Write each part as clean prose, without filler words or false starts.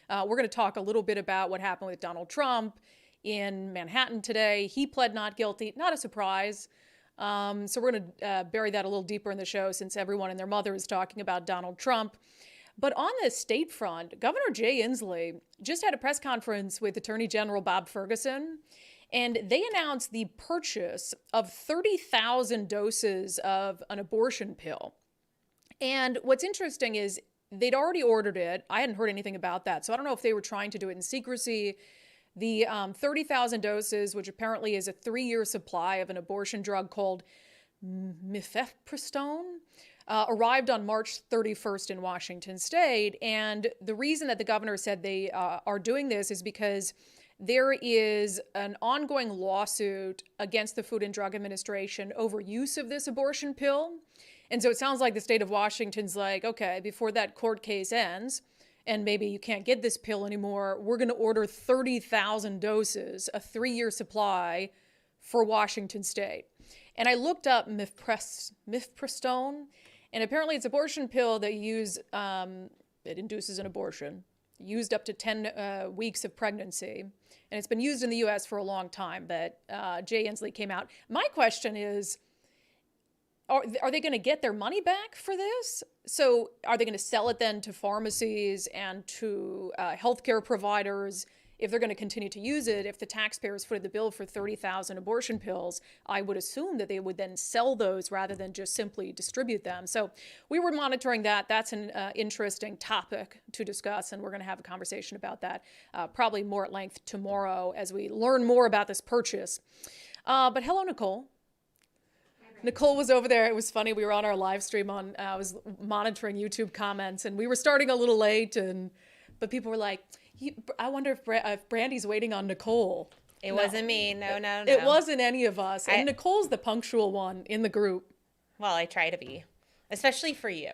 We're going to talk a little bit about what happened with Donald Trump in Manhattan today. He pled not guilty, not a surprise. So we're going to bury that a little deeper in the show since everyone and their mother is talking about Donald Trump. But on the state front, Governor Jay Inslee just had a press conference with Attorney General Bob Ferguson, and they announced the purchase of 30,000 doses of an abortion pill. And what's interesting is they'd already ordered it. I hadn't heard anything about that, so I don't know if they were trying to do it in secrecy. The 30,000 doses, which apparently is a 3-year supply of an abortion drug called mifepristone, arrived on March 31st in Washington state. And the reason that the governor said they are doing this is because there is an ongoing lawsuit against the Food and Drug Administration over use of this abortion pill. And so it sounds like the state of Washington's like, okay, before that court case ends, and maybe you can't get this pill anymore, we're going to order 30,000 doses, a 3-year supply for Washington state. And I looked up mifepristone, and apparently it's an abortion pill that it induces an abortion, used up to 10 weeks of pregnancy. And it's been used in the U.S. for a long time, but Jay Inslee came out. My question is, are they going to get their money back for this? So are they going to sell it then to pharmacies and to healthcare providers if they're going to continue to use it? If the taxpayers footed the bill for 30,000 abortion pills, I would assume that they would then sell those rather than just simply distribute them. So we were monitoring that. That's an interesting topic to discuss, and we're going to have a conversation about that probably more at length tomorrow as we learn more about this purchase. But hello, Nicole. Nicole was over there. It was funny. We were on our live stream I was monitoring YouTube comments, and we were starting a little late, but people were like, I wonder if Brandi's waiting on Nicole. It wasn't me. No. It wasn't any of us. And Nicole's the punctual one in the group. Well, I try to be, especially for you.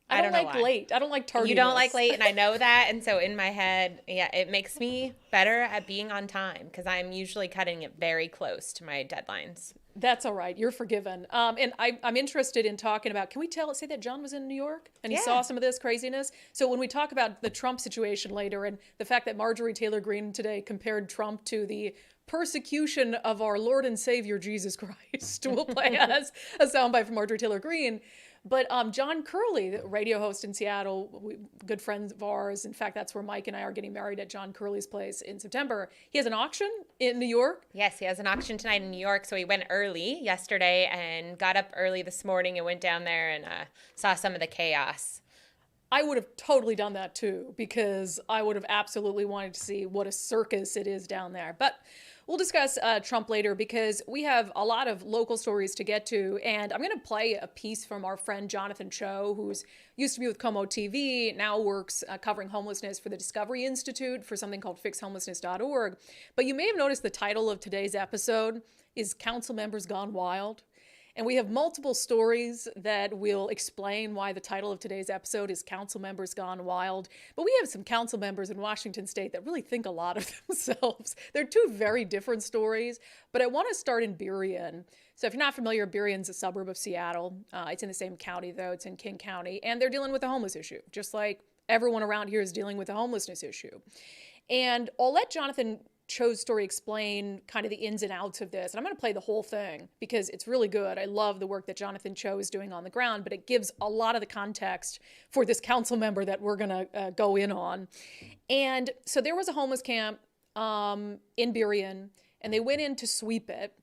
I don't like late. I don't like tardiness. You don't like late, and I know that. And so in my head, it makes me better at being on time because I'm usually cutting it very close to my deadlines. That's all right. You're forgiven. And I'm interested in talking about, can we say that John was in New York and he saw some of this craziness? So when we talk about the Trump situation later and the fact that Marjorie Taylor Greene today compared Trump to the persecution of our Lord and Savior Jesus Christ, we'll play as a soundbite from Marjorie Taylor Greene. But John Curley, the radio host in Seattle, good friends of ours. In fact, that's where Mike and I are getting married, at John Curley's place in September. He has an auction in New York. Yes, he has an auction tonight in New York. So he went early yesterday and got up early this morning and went down there and saw some of the chaos. I would have totally done that too, because I would have absolutely wanted to see what a circus it is down there. But we'll discuss Trump later because we have a lot of local stories to get to. And I'm going to play a piece from our friend Jonathan Cho, who's used to be with Como TV, now works covering homelessness for the Discovery Institute for something called fixhomelessness.org. But you may have noticed the title of today's episode is Councilmembers Gone Wild. And we have multiple stories that will explain why the title of today's episode is Councilmembers Gone Wild. But we have some council members in Washington state that really think a lot of themselves. They're two very different stories, but I want to start in Burien. So if you're not familiar, Burien's a suburb of Seattle. It's in the same county, though. It's in King County. And they're dealing with a homeless issue, just like everyone around here is dealing with a homelessness issue. And I'll let Jonathan Cho's story explain kind of the ins and outs of this. And I'm going to play the whole thing because it's really good. I love the work that Jonathan Cho is doing on the ground, but it gives a lot of the context for this council member that we're going to go in on. And so there was a homeless camp in Burien, and they went in to sweep it.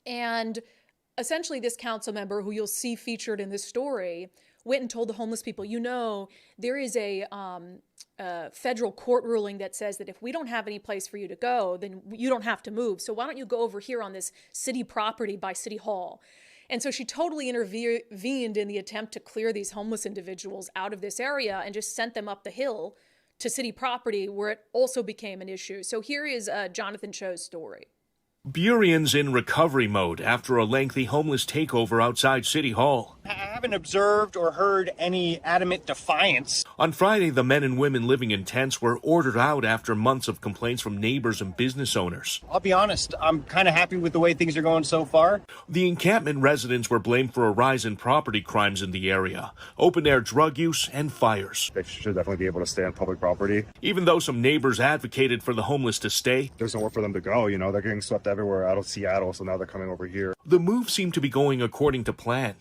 And essentially this council member, who you'll see featured in this story, went and told the homeless people, there is a federal court ruling that says that if we don't have any place for you to go, then you don't have to move. So why don't you go over here on this city property by City Hall? And so she totally intervened in the attempt to clear these homeless individuals out of this area and just sent them up the hill to city property where it also became an issue. So here is Jonathan Cho's story. Burien's in recovery mode after a lengthy homeless takeover outside City Hall. haven't observed or heard any adamant defiance. On Friday, the men and women living in tents were ordered out after months of complaints from neighbors and business owners. I'll be honest, I'm kind of happy with the way things are going so far. The encampment residents were blamed for a rise in property crimes in the area, open-air drug use, and fires. They should definitely be able to stay on public property. Even though some neighbors advocated for the homeless to stay, there's nowhere for them to go. They're getting swept everywhere out of Seattle, so now they're coming over here. The move seemed to be going according to plan.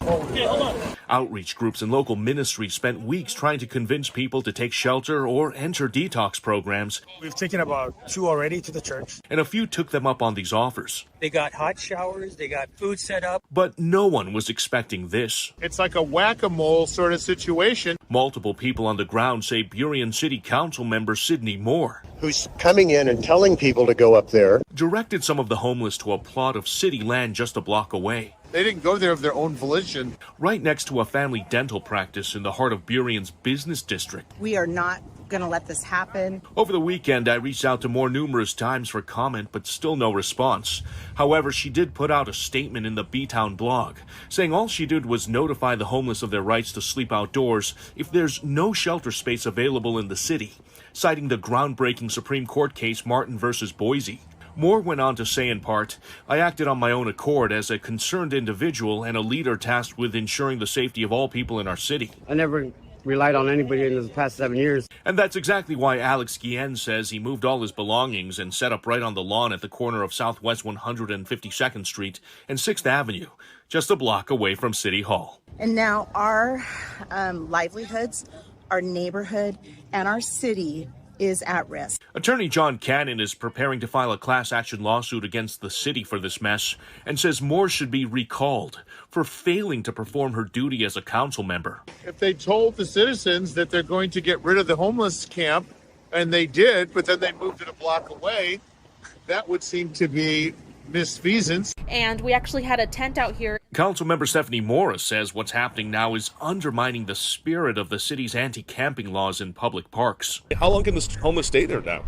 Outreach groups and local ministries spent weeks trying to convince people to take shelter or enter detox programs. We've taken about 2 already to the church. And a few took them up on these offers. They got hot showers, they got food set up. But no one was expecting this. It's like a whack-a-mole sort of situation. Multiple people on the ground say Burien City Council member Sydney Moore, who's coming in and telling people to go up there, directed some of the homeless to a plot of city land just a block away. They didn't go there of their own volition. Right next to a family dental practice in the heart of Burien's business district. We are not going to let this happen. Over the weekend, I reached out to Moore numerous times for comment, but still no response. However, she did put out a statement in the B-Town blog, saying all she did was notify the homeless of their rights to sleep outdoors if there's no shelter space available in the city, citing the groundbreaking Supreme Court case Martin versus Boise. Moore went on to say in part, I acted on my own accord as a concerned individual and a leader tasked with ensuring the safety of all people in our city. I never relied on anybody in the past 7 years. And that's exactly why Alex Guillen says he moved all his belongings and set up right on the lawn at the corner of Southwest 152nd Street and 6th Avenue, just a block away from City Hall. And now our livelihoods, our neighborhood, and our city is at risk. Attorney John Cannon is preparing to file a class action lawsuit against the city for this mess and says Moore should be recalled for failing to perform her duty as a council member. If they told the citizens that they're going to get rid of the homeless camp, and they did, but then they moved it a block away, that would seem to be misfeasance. And we actually had a tent out here. Councilmember Stephanie Morris says what's happening now is undermining the spirit of the city's anti-camping laws in public parks. How long can the homeless stay there now?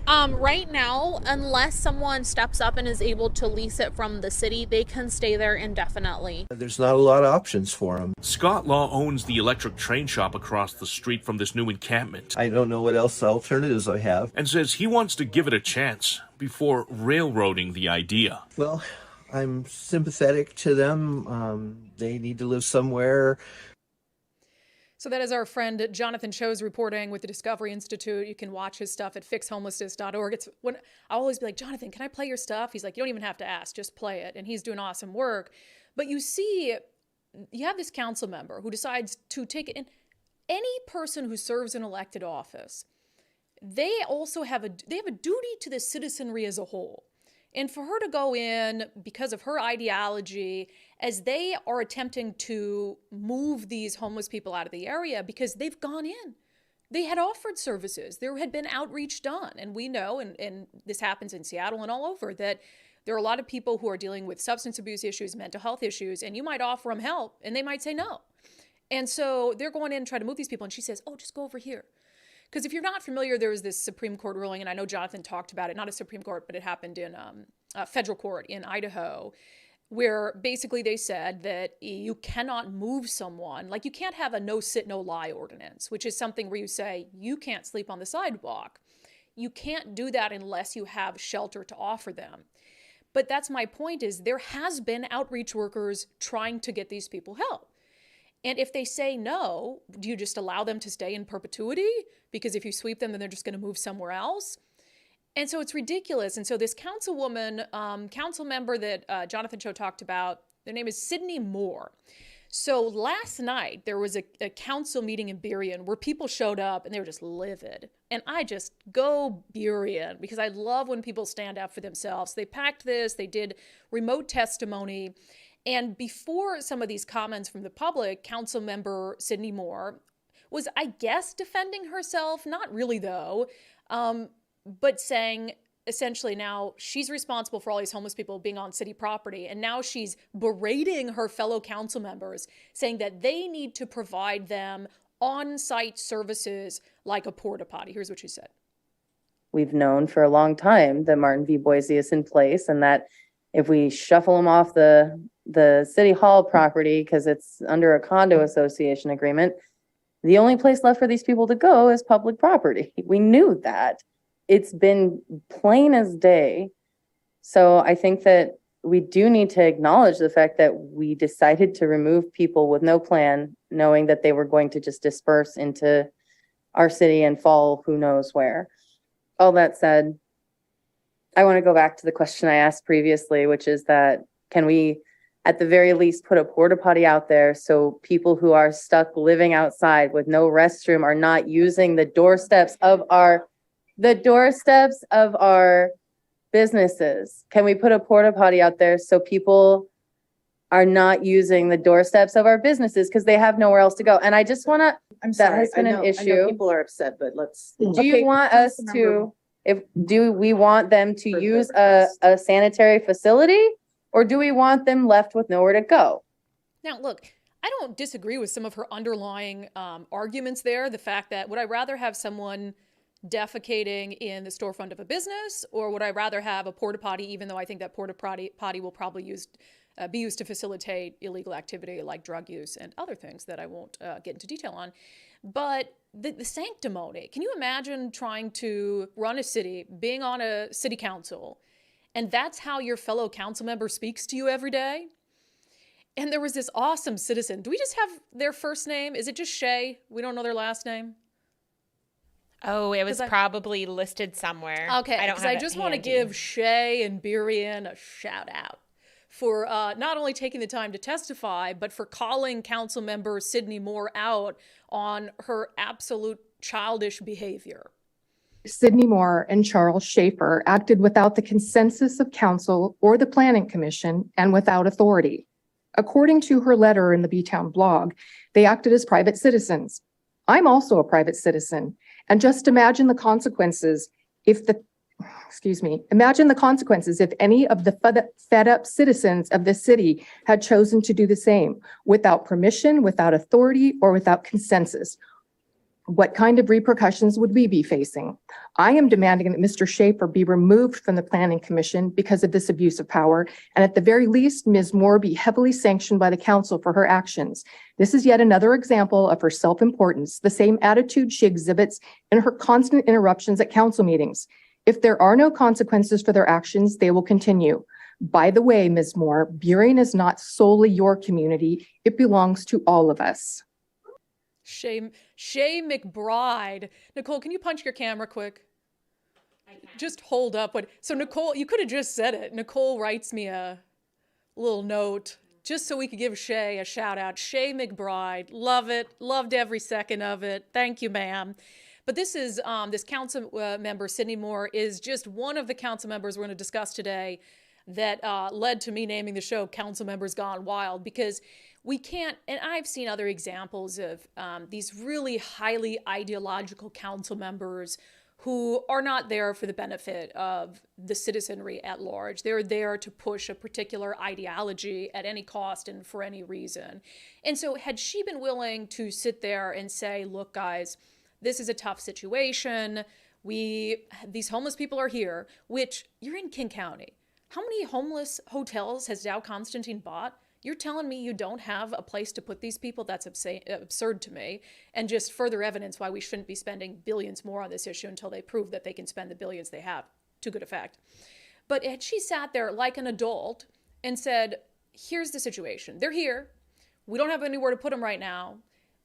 Right now, unless someone steps up and is able to lease it from the city, they can stay there indefinitely. There's not a lot of options for them. Scott Law owns the electric train shop across the street from this new encampment. I don't know what else alternatives I have. And says he wants to give it a chance before railroading the idea. Well, I'm sympathetic to them. They need to live somewhere. So that is our friend Jonathan Cho's reporting with the Discovery Institute. You can watch his stuff at fixhomelessness.org. It's when I'll always be like, Jonathan, can I play your stuff? He's like, you don't even have to ask, just play it. And he's doing awesome work. But you see, you have this council member who decides to take it in. Any person who serves an elected office, they also have a duty to the citizenry as a whole. And for her to go in because of her ideology, as they are attempting to move these homeless people out of the area because they've gone in. They had offered services. There had been outreach done. And we know, and this happens in Seattle and all over, that there are a lot of people who are dealing with substance abuse issues, mental health issues, and you might offer them help and they might say no. And so they're going in and trying to move these people. And she says, oh, just go over here. Because if you're not familiar, there was this Supreme Court ruling, and I know Jonathan talked about it, not a Supreme Court, but it happened in federal court in Idaho, where basically they said that you cannot move someone, like you can't have a no sit, no lie ordinance, which is something where you say you can't sleep on the sidewalk. You can't do that unless you have shelter to offer them. But that's my point is there has been outreach workers trying to get these people help. And if they say no, do you just allow them to stay in perpetuity? Because if you sweep them, then they're just going to move somewhere else. And so it's ridiculous. And so this councilwoman, council member that Jonathan Cho talked about, their name is Sydney Moore. So last night, there was a council meeting in Burien where people showed up and they were just livid. And I just go Burien because I love when people stand up for themselves. They packed this, they did remote testimony. And before some of these comments from the public, council member Sydney Moore was, I guess, defending herself. Not really, though, but saying essentially now she's responsible for all these homeless people being on city property. And now she's berating her fellow council members, saying that they need to provide them on-site services like a porta potty. Here's what she said. We've known for a long time that Martin v. Boise is in place and that if we shuffle them off the the city hall property, because it's under a condo association agreement, the only place left for these people to go is public property. We knew that. It's been plain as day. So I think that we do need to acknowledge the fact that we decided to remove people with no plan, knowing that they were going to just disperse into our city and fall who knows where. All that said, I want to go back to the question I asked previously, which is that can we at the very least put a porta potty out there so people who are stuck living outside with no restroom are not using the doorsteps of our businesses? Can we put a porta potty out there so people are not using the doorsteps of our businesses because they have nowhere else to go? And I just want to, I'm that sorry. has been I an know issue. people are upset, but let's. Do you want us to, do we want them to use a sanitary facility, or do we want them left with nowhere to go? Now, look, I don't disagree with some of her underlying arguments there. The fact that would I rather have someone defecating in the storefront of a business, or would I rather have a porta potty, even though I think that porta potty will probably be used to facilitate illegal activity like drug use and other things that I won't get into detail on. But the sanctimony, can you imagine trying to run a city, being on a city council, and that's how your fellow council member speaks to you every day? And there was this awesome citizen. Do we just have their first name? Is it just Shay? We don't know their last name? Oh, it was probably listed somewhere. Okay, because I just want to give Shay and Birian a shout out for not only taking the time to testify, but for calling council member Sydney Moore out on her absolute childish behavior. Sydney Moore and Charles Schaefer acted without the consensus of council or the planning commission and without authority. According to her letter in the B-Town blog, they acted as private citizens. I'm also a private citizen. And just imagine the consequences if imagine the consequences if any of the fed up citizens of the city had chosen to do the same without permission, without authority, or without consensus. What kind of repercussions would we be facing? I am demanding that Mr. Schaefer be removed from the Planning Commission because of this abuse of power, and at the very least, Ms. Moore be heavily sanctioned by the council for her actions. This is yet another example of her self-importance, the same attitude she exhibits in her constant interruptions at council meetings. If there are no consequences for their actions, they will continue. By the way, Ms. Moore, Burien is not solely your community. It belongs to all of us. Shay McBride. Nicole, can you punch your camera quick? Just hold up. So Nicole, you could have just said it. Nicole writes me a little note just so we could give Shay a shout out. Shay McBride. Love it. Loved every second of it. Thank you, ma'am. But this is, this council member, Sydney Moore, is just one of the council members we're going to discuss today that led to me naming the show Councilmembers Gone Wild, because we can't, and I've seen other examples of these really highly ideological council members who are not there for the benefit of the citizenry at large. They're there to push a particular ideology at any cost and for any reason. And so had she been willing to sit there and say, look, guys, this is a tough situation. These homeless people are here, which you're in King County. How many homeless hotels has Dow Constantine bought? You're telling me you don't have a place to put these people? That's absurd to me. And just further evidence why we shouldn't be spending billions more on this issue until they prove that they can spend the billions they have to good effect. But had she sat there like an adult and said, here's the situation. They're here. We don't have anywhere to put them right now.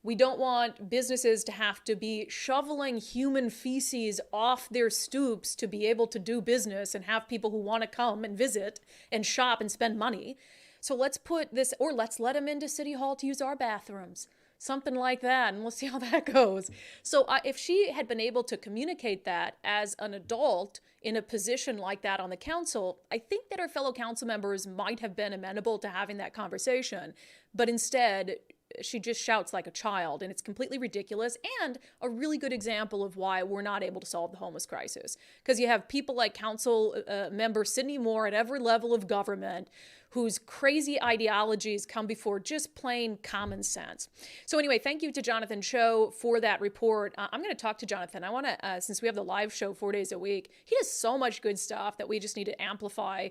We don't want businesses to have to be shoveling human feces off their stoops to be able to do business and have people who want to come and visit and shop and spend money. So let's put this, or let's let them into City Hall to use our bathrooms, something like that, and we'll see how that goes. So if she had been able to communicate that as an adult in a position like that on the council, I think that her fellow council members might have been amenable to having that conversation. But instead, she just shouts like a child, and it's completely ridiculous and a really good example of why we're not able to solve the homeless crisis. Because you have people like council member Sydney Moore at every level of government whose crazy ideologies come before just plain common sense. So anyway, thank you to Jonathan Cho for that report. I'm going to talk to Jonathan. I want to, since we have the live show 4 days a week, he does so much good stuff that we just need to amplify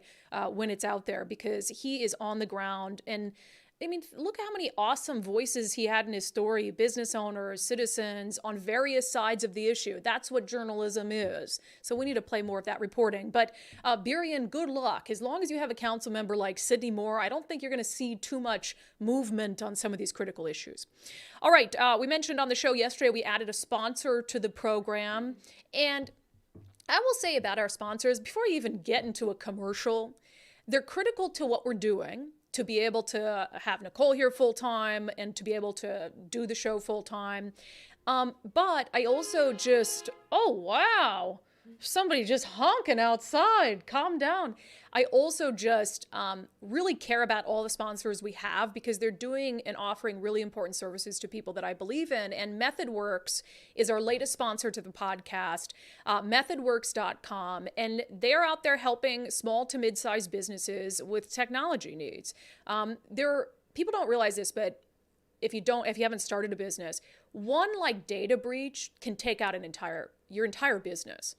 when it's out there, because he is on the ground. And I mean, look how many awesome voices he had in his story, business owners, citizens on various sides of the issue. That's what journalism is. So we need to play more of that reporting. But Burian, good luck. As long as you have a council member like Sydney Moore, I don't think you're going to see too much movement on some of these critical issues. All right, we mentioned on the show yesterday we added a sponsor to the program. And I will say about our sponsors, before you even get into a commercial, they're critical to what we're doing, to be able to have Nicole here full-time and to be able to do the show full-time. But I also just, oh, wow, somebody just honking outside, calm down. I also just really care about all the sponsors we have, because they're doing and offering really important services to people that I believe in. And MethodWorks is our latest sponsor to the podcast, methodworks.com. And they're out there helping small to mid-sized businesses with technology needs. People don't realize this, but if you haven't started a business, one like data breach can take out your entire business.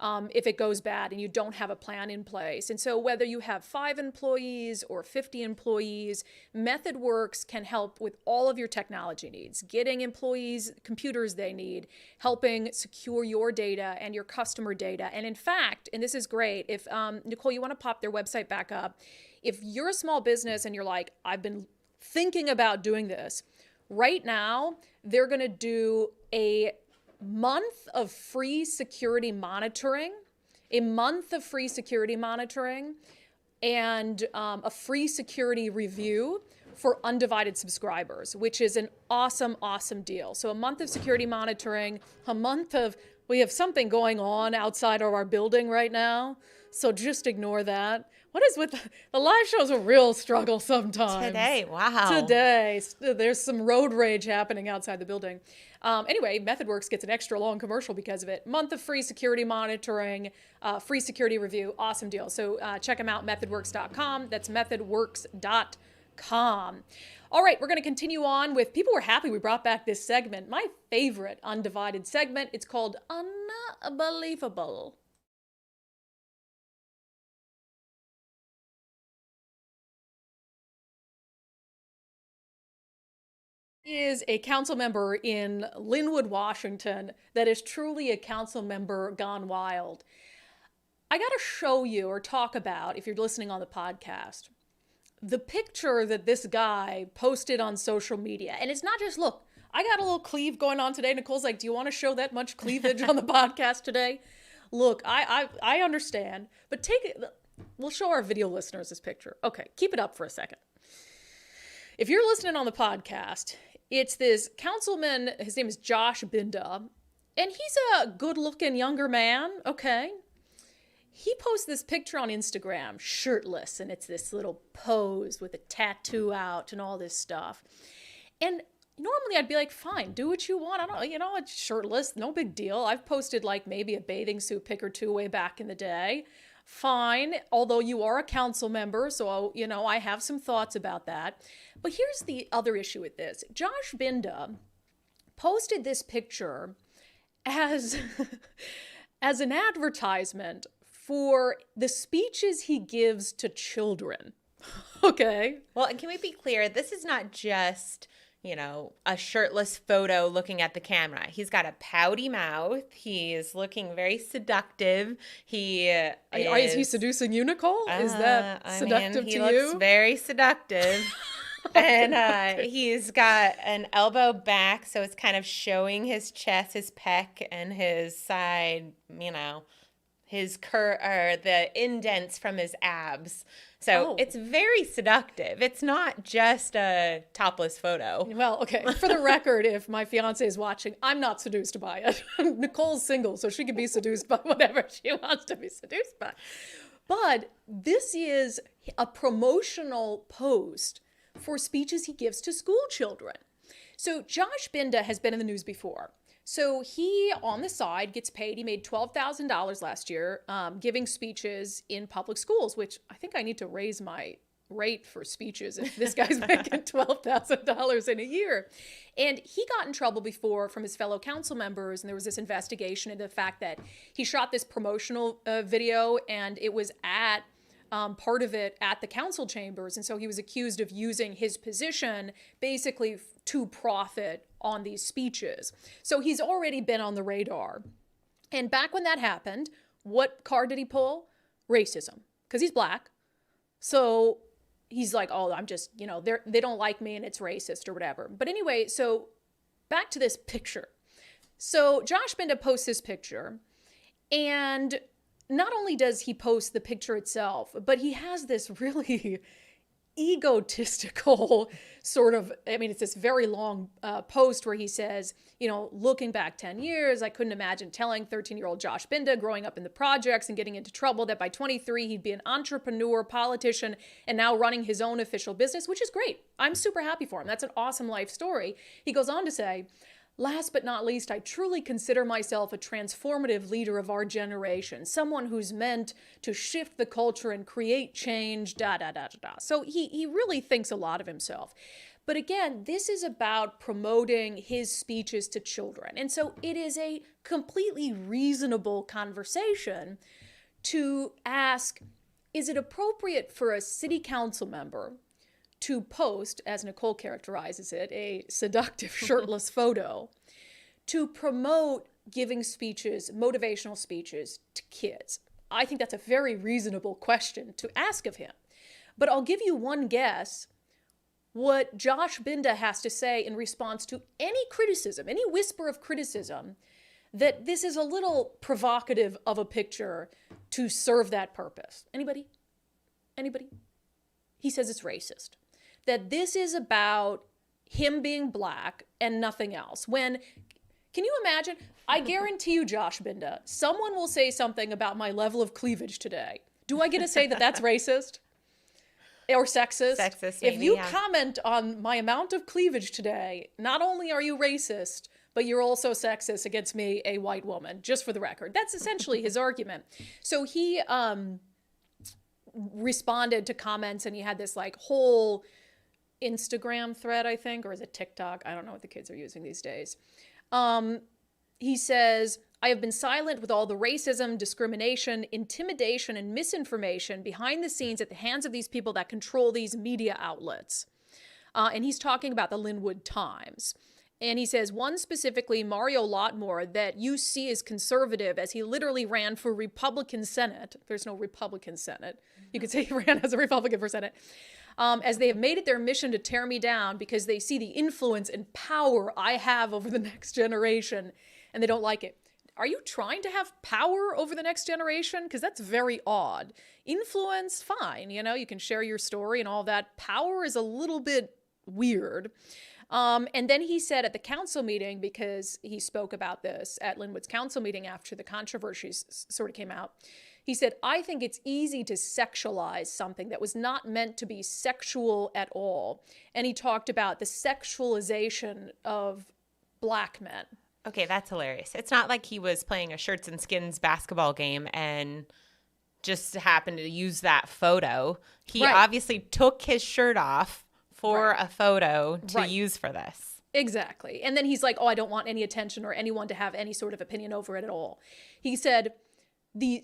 If it goes bad and you don't have a plan in place. And so whether you have 5 employees or 50 employees, MethodWorks can help with all of your technology needs, getting employees computers they need, helping secure your data and your customer data. And in fact, and this is great, if Nicole, you want to pop their website back up, if you're a small business and you're like, I've been thinking about doing this, right now, they're going to do a month of free security monitoring, and a free security review for unDivided subscribers, which is an awesome, awesome deal. So a month of security monitoring, we have something going on outside of our building right now, so just ignore that. What is with the live show's a real struggle sometimes. Today, wow. Today, there's some road rage happening outside the building. Anyway, MethodWorks gets an extra long commercial because of it. Month of free security monitoring, free security review, awesome deal. So check them out, methodworks.com. That's methodworks.com. All right, we're going to continue on with, people were happy we brought back this segment, my favorite unDivided segment. It's called Unbelievable. Is a council member in Linwood, Washington, that is truly a council member gone wild. I got to show you or talk about, if you're listening on the podcast, the picture that this guy posted on social media. And it's not just, look, I got a little cleave going on today. Nicole's like, do you want to show that much cleavage on the podcast today? Look, I understand, but we'll show our video listeners this picture. Okay, keep it up for a second. If you're listening on the podcast, it's this councilman, his name is Josh Binda, and he's a good-looking younger man, okay? He posts this picture on Instagram, shirtless, and it's this little pose with a tattoo out and all this stuff. And normally I'd be like, fine, do what you want. It's shirtless, no big deal. I've posted like maybe a bathing suit pic or two way back in the day. Fine, although you are a council member, so, I have some thoughts about that. But here's the other issue with this. Josh Binda posted this picture as an advertisement for the speeches he gives to children. Okay. Well, and can we be clear? This is not just, a shirtless photo looking at the camera. He's got a pouty mouth. He's looking very seductive. Is he seducing you, Nicole? Is that seductive to you? He looks very seductive. And he's got an elbow back, so it's kind of showing his chest, his pec, and his side, the indents from his abs. So It's very seductive. It's not just a topless photo. Well, okay. For the record, if my fiance is watching, I'm not seduced by it. Nicole's single, so she can be seduced by whatever she wants to be seduced by. But this is a promotional post for speeches he gives to school children. So Josh Binda has been in the news before. So he, on the side, gets paid. He made $12,000 last year giving speeches in public schools, which I think I need to raise my rate for speeches if this guy's making $12,000 in a year. And he got in trouble before from his fellow council members, and there was this investigation into the fact that he shot this promotional video, and it was at part of it at the council chambers. And so he was accused of using his position basically to profit on these speeches. So he's already been on the radar. And back when that happened, what card did he pull? Racism, because he's black. So he's like, oh, I'm just, they don't like me and it's racist or whatever. But anyway, so back to this picture. So Josh Binda posts this picture, and not only does he post the picture itself, but he has this really egotistical sort of, it's this very long post where he says, looking back 10 years, I couldn't imagine telling 13-year-old Josh Binda growing up in the projects and getting into trouble that by 23, he'd be an entrepreneur, politician, and now running his own official business, which is great. I'm super happy for him. That's an awesome life story. He goes on to say, last but not least, I truly consider myself a transformative leader of our generation, someone who's meant to shift the culture and create change, So he really thinks a lot of himself. But again, this is about promoting his speeches to children. And so it is a completely reasonable conversation to ask, is it appropriate for a city council member to post, as Nicole characterizes it, a seductive shirtless photo to promote giving speeches, motivational speeches to kids? I think that's a very reasonable question to ask of him. But I'll give you one guess what Josh Binda has to say in response to any criticism, any whisper of criticism, that this is a little provocative of a picture to serve that purpose. Anybody? He says it's racist. That this is about him being black and nothing else. Can you imagine? I guarantee you, Josh Binda, someone will say something about my level of cleavage today. Do I get to say that that's racist? Or sexist? Sexist, maybe, if you yeah. comment on my amount of cleavage today, not only are you racist, but you're also sexist against me, a white woman, just for the record. That's essentially his argument. So he responded to comments, and he had this whole Instagram thread, I think, or is it TikTok? I don't know what the kids are using these days. He says, I have been silent with all the racism, discrimination, intimidation, and misinformation behind the scenes at the hands of these people that control these media outlets. And he's talking about the Linwood Times. And he says, one specifically, Mario Lotmore, that you see as conservative, as he literally ran for Republican Senate. There's no Republican Senate. You could say he ran as a Republican for Senate. As they have made it their mission to tear me down because they see the influence and power I have over the next generation, and they don't like it. Are you trying to have power over the next generation? Because that's very odd. Influence, fine. You can share your story and all that. Power is a little bit weird. And then he said at the council meeting, because he spoke about this at Linwood's council meeting after the controversies sort of came out, he said, I think it's easy to sexualize something that was not meant to be sexual at all. And he talked about the sexualization of black men. Okay, that's hilarious. It's not like he was playing a shirts and skins basketball game and just happened to use that photo. He obviously took his shirt off for a photo to use for this. Exactly. And then he's like, oh, I don't want any attention or anyone to have any sort of opinion over it at all. He said the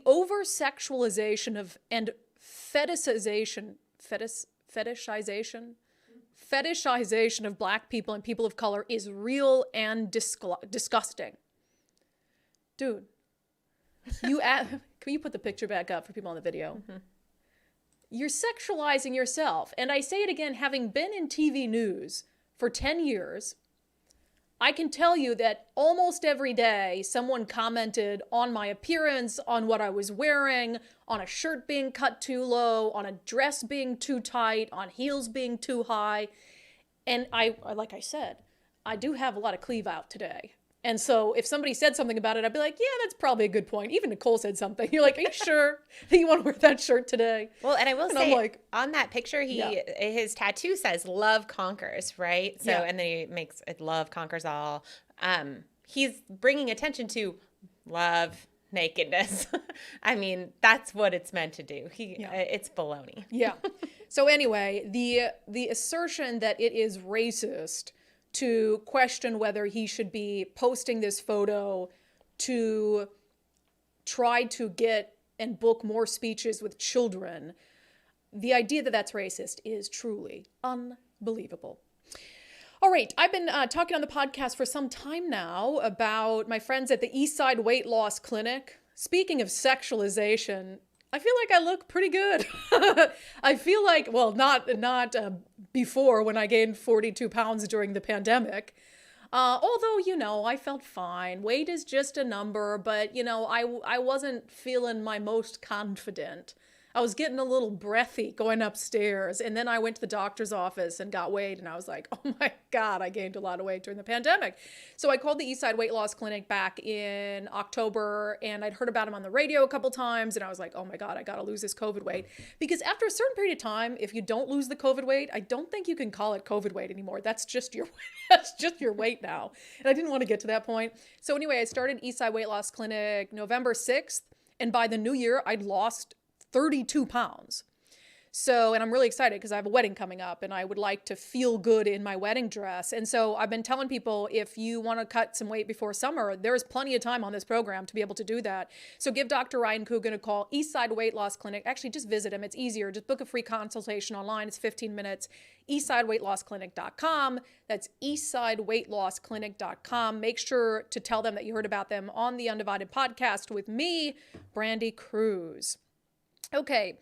over-sexualization of and fetishization of black people and people of color is real and disgusting. Dude, can you put the picture back up for people on the video? Mm-hmm. You're sexualizing yourself. And I say it again, having been in TV news for 10 years, I can tell you that almost every day someone commented on my appearance, on what I was wearing, on a shirt being cut too low, on a dress being too tight, on heels being too high. And like I said, I do have a lot of cleave out today. And so if somebody said something about it, I'd be like, yeah, that's probably a good point. Even Nicole said something. You're like, are you sure that you want to wear that shirt today? Well, and I will say, I'm like, on that picture, his tattoo says "Love conquers," right? So, and then he makes it "Love conquers all." He's bringing attention to love, nakedness. I mean, that's what it's meant to do. It's baloney. Yeah. So anyway, the assertion that it is racist to question whether he should be posting this photo to try to get and book more speeches with children, the idea that that's racist is truly unbelievable. All right, I've been talking on the podcast for some time now about my friends at the Eastside Weight Loss Clinic. Speaking of sexualization, I feel like I look pretty good. I feel like, well, not before when I gained 42 pounds during the pandemic. Although, I felt fine. Weight is just a number, but, I wasn't feeling my most confident. I was getting a little breathy going upstairs, and then I went to the doctor's office and got weighed, and I was like, oh my God, I gained a lot of weight during the pandemic. So I called the Eastside Weight Loss Clinic back in October, and I'd heard about them on the radio a couple times, and I was like, oh my God, I gotta lose this COVID weight. Because after a certain period of time, if you don't lose the COVID weight, I don't think you can call it COVID weight anymore. That's just your weight now. And I didn't want to get to that point. So anyway, I started Eastside Weight Loss Clinic November 6th, and by the new year, I'd lost 32 pounds. So, and I'm really excited because I have a wedding coming up and I would like to feel good in my wedding dress. And so I've been telling people, if you want to cut some weight before summer, there's plenty of time on this program to be able to do that. So give Dr. Ryan Coogan a call, Eastside Weight Loss Clinic. Actually, just visit him. It's easier. Just book a free consultation online. It's 15 minutes. EastsideWeightLossClinic.com. That's EastsideWeightLossClinic.com. Make sure to tell them that you heard about them on the unDivided podcast with me, Brandi Kruse. Okay,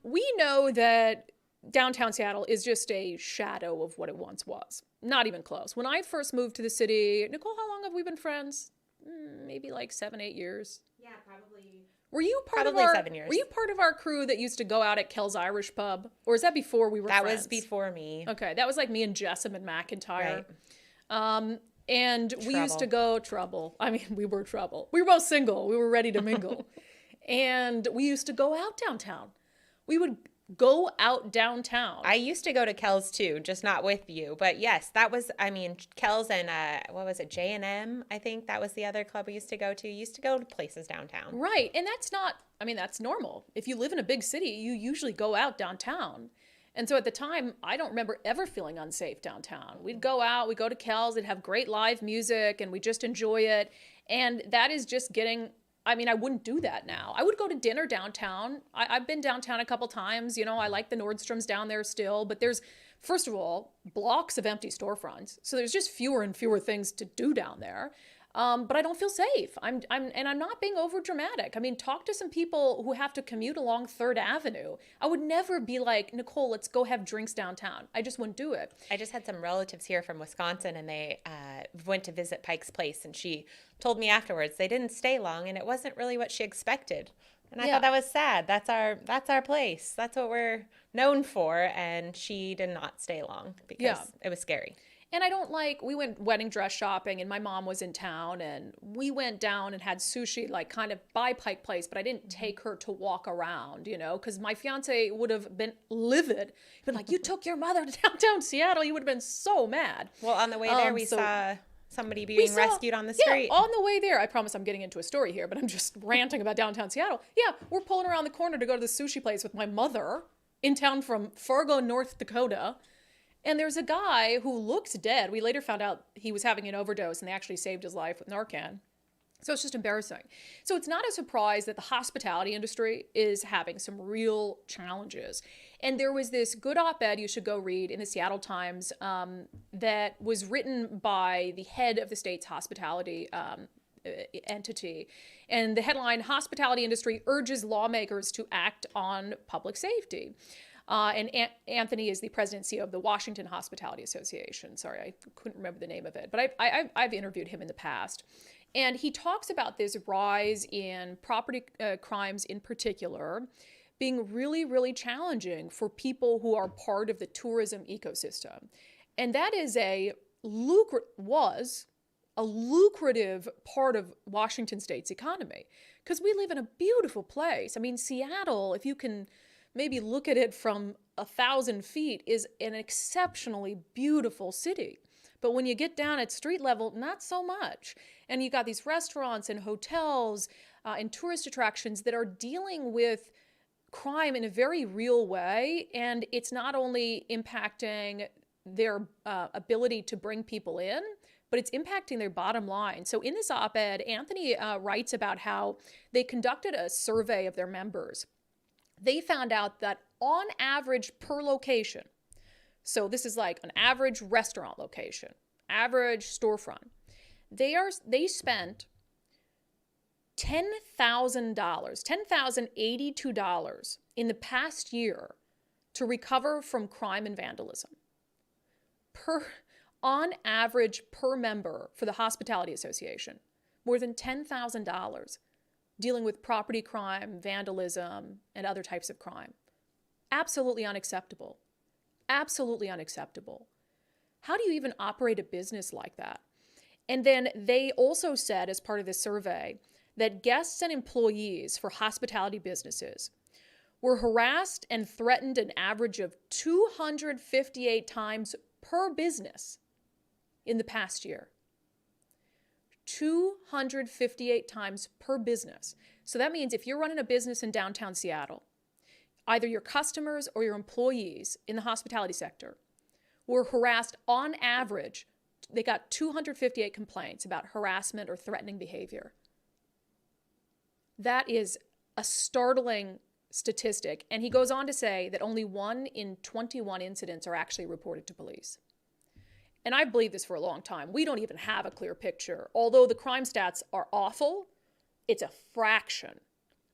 we know that downtown Seattle is just a shadow of what it once was. Not even close. When I first moved to the city, Nicole, how long have we been friends? Maybe like 7-8 years. Yeah, probably. Were you part probably of our 7 years? Were you part of our crew that used to go out at Kel's Irish Pub, or is that before we were friends? That was before me. Okay, that was like me and Jessamine and McIntyre. Right. And we used to go trouble. I mean, we were trouble. We were both single. We were ready to mingle. And we used to go out downtown. We would go out downtown. I used to go to Kel's too, just not with you. But yes, that was, Kel's and, what was it, J&M, I think that was the other club we used to go to. Used to go to places downtown. Right. And that's not, that's normal. If you live in a big city, you usually go out downtown. And so at the time, I don't remember ever feeling unsafe downtown. We'd go out, we'd go to Kel's, it'd have great live music, and we just enjoy it. And that is just getting... I wouldn't do that now. I would go to dinner downtown. I've been downtown a couple times. I like the Nordstroms down there still. But there's, first of all, blocks of empty storefronts. So there's just fewer and fewer things to do down there. But I don't feel safe. I'm not being over dramatic. Talk to some people who have to commute along 3rd Avenue. I would never be like, Nicole, let's go have drinks downtown. I just wouldn't do it. I just had some relatives here from Wisconsin, and they went to visit Pike's Place, and she told me afterwards they didn't stay long, and it wasn't really what she expected. And I thought that was sad. That's our place. That's what we're known for. And she did not stay long because it was scary. And we went wedding dress shopping, and my mom was in town, and we went down and had sushi, like kind of by Pike Place, but I didn't take her to walk around, because my fiance would have been livid. He'd been like, you took your mother to downtown Seattle. You would have been so mad. Well, on the way there, we saw somebody being rescued on the street. Yeah, on the way there. I promise I'm getting into a story here, but I'm just ranting about downtown Seattle. Yeah, we're pulling around the corner to go to the sushi place with my mother in town from Fargo, North Dakota. And there's a guy who looks dead. We later found out he was having an overdose, and they actually saved his life with Narcan. So it's just embarrassing. So it's not a surprise that the hospitality industry is having some real challenges. And there was this good op-ed you should go read in the Seattle Times that was written by the head of the state's hospitality entity. And the headline, Hospitality Industry Urges Lawmakers to Act on Public Safety. And Anthony is the president and CEO of the Washington Hospitality Association. Sorry, I couldn't remember the name of it, but I've interviewed him in the past. And he talks about this rise in property crimes in particular being really, really challenging for people who are part was a a lucrative part of Washington State's economy because we live in a beautiful place. I mean, Seattle, if you can maybe look at it from 1,000 feet, is an exceptionally beautiful city. But when you get down at street level, not so much. And you got these restaurants and hotels and tourist attractions that are dealing with crime in a very real way. And it's not only impacting their ability to bring people in, but it's impacting their bottom line. So in this op-ed, Anthony writes about how they conducted a survey of their members. They found out that on average per location, so this is like an average restaurant location, average storefront, they spent $10,000, $10,082 in the past year to recover from crime and vandalism. On average per member for the Hospitality Association, more than $10,000 dealing with property crime, vandalism, and other types of crime. Absolutely unacceptable. Absolutely unacceptable. How do you even operate a business like that? And then they also said, as part of this survey, that guests and employees for hospitality businesses were harassed and threatened an average of 258 times per business in the past year. 258 times per business. So that means if you're running a business in downtown Seattle, either your customers or your employees in the hospitality sector were harassed on average. They got 258 complaints about harassment or threatening behavior. That is a startling statistic. And he goes on to say that only 1 in 21 incidents are actually reported to police. And I believe this for a long time. We don't even have a clear picture. Although the crime stats are awful, it's a fraction.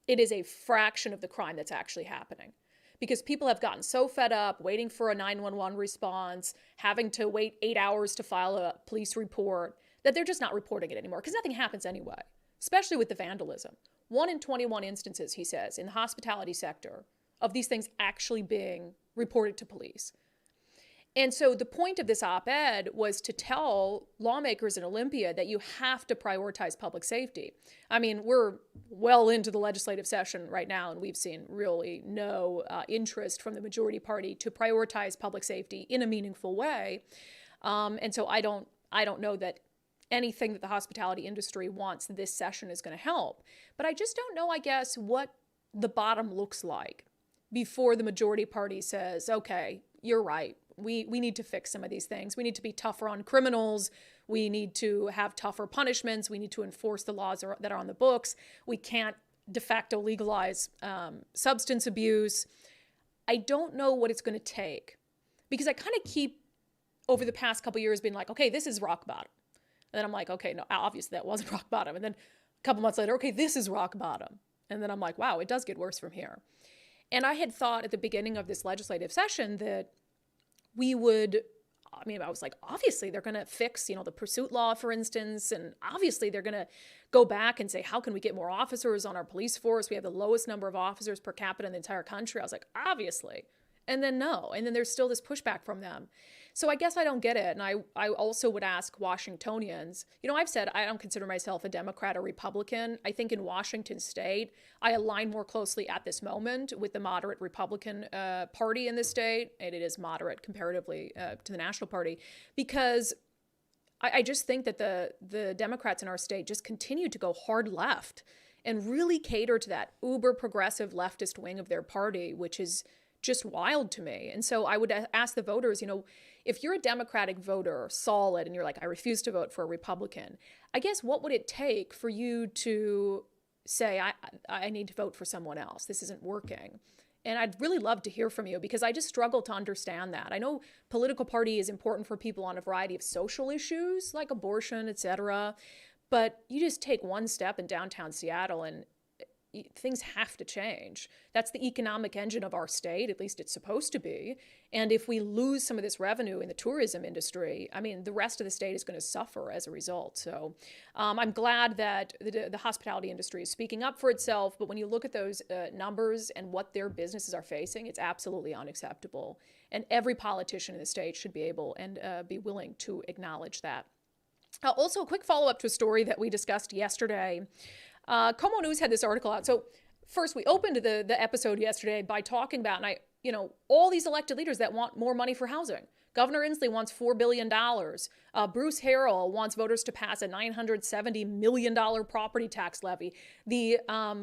It is a fraction of the crime that's actually happening. Because people have gotten so fed up waiting for a 911 response, having to wait 8 hours to file a police report, that they're just not reporting it anymore because nothing happens anyway, especially with the vandalism. 1 in 21 instances, he says, in the hospitality sector of these things actually being reported to police. And so the point of this op-ed was to tell lawmakers in Olympia that you have to prioritize public safety. I mean, we're well into the legislative session right now, and we've seen really no interest from the majority party to prioritize public safety in a meaningful way. And so I don't know that anything that the hospitality industry wants this session is going to help. But I just don't know, I guess, what the bottom looks like before the majority party says, okay, you're right. We need to fix some of these things. We need to be tougher on criminals. We need to have tougher punishments. We need to enforce the laws that are on the books. We can't de facto legalize substance abuse. I don't know what it's going to take because I kind of keep over the past couple of years being like, okay, this is rock bottom. And then I'm like, okay, no, obviously that wasn't rock bottom. And then a couple months later, okay, this is rock bottom. And then I'm like, wow, it does get worse from here. And I had thought at the beginning of this legislative session that I was like, obviously they're going to fix, the pursuit law, for instance, and obviously they're going to go back and say, how can we get more officers on our police force? We have the lowest number of officers per capita in the entire country. I was like, obviously. And then no. And then there's still this pushback from them. So I guess I don't get it. And I also would ask Washingtonians, I've said I don't consider myself a Democrat or Republican. I think in Washington state, I align more closely at this moment with the moderate Republican party in this state. And it is moderate comparatively to the national party because I just think that the Democrats in our state just continue to go hard left and really cater to that uber progressive leftist wing of their party, which is just wild to me. And so I would ask the voters, if you're a Democratic voter, solid, and you're like, I refuse to vote for a Republican, I guess what would it take for you to say, I need to vote for someone else? This isn't working. And I'd really love to hear from you because I just struggle to understand that. I know political party is important for people on a variety of social issues like abortion, etc. But you just take one step in downtown Seattle and things have to change. That's the economic engine of our state, at least it's supposed to be. And if we lose some of this revenue in the tourism industry, the rest of the state is going to suffer as a result. So I'm glad that the hospitality industry is speaking up for itself. But when you look at those numbers and what their businesses are facing, it's absolutely unacceptable. And every politician in the state should be able and be willing to acknowledge that. Also, a quick follow-up to a story that we discussed yesterday. Como News had this article out. So first, we opened the episode yesterday by talking about, all these elected leaders that want more money for housing. Governor Inslee wants $4 billion. Bruce Harrell wants voters to pass a $970 million property tax levy. The